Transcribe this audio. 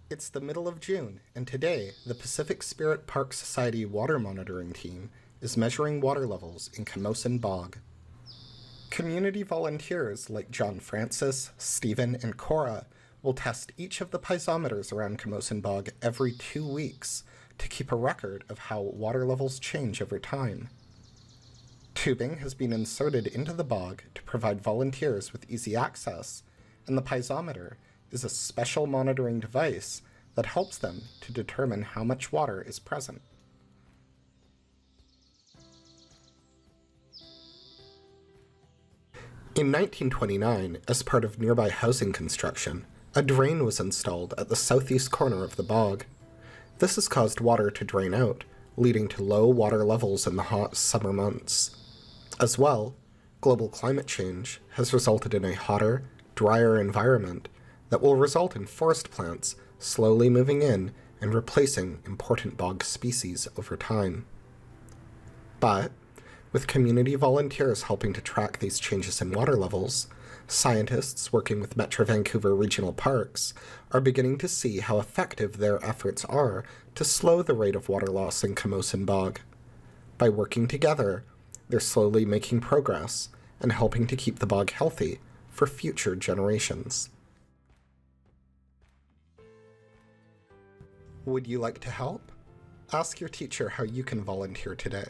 It's the middle of June, and today, the Pacific Spirit Park Society Water Monitoring Team is measuring water levels in Camosun Bog. Community volunteers like John Francis, Stephen, and Cora will test each of the piezometers around Camosun Bog every 2 weeks to keep a record of how water levels change over time. Tubing has been inserted into the bog to provide volunteers with easy access, and the piezometer is a special monitoring device that helps them to determine how much water is present. In 1929, as part of nearby housing construction, a drain was installed at the southeast corner of the bog. This has caused water to drain out, leading to low water levels in the hot summer months. As well, global climate change has resulted in a hotter, drier environment that will result in forest plants slowly moving in and replacing important bog species over time. But, with community volunteers helping to track these changes in water levels, scientists working with Metro Vancouver Regional Parks are beginning to see how effective their efforts are to slow the rate of water loss in Camosun Bog. By working together, they're slowly making progress and helping to keep the bog healthy for future generations. Would you like to help? Ask your teacher how you can volunteer today.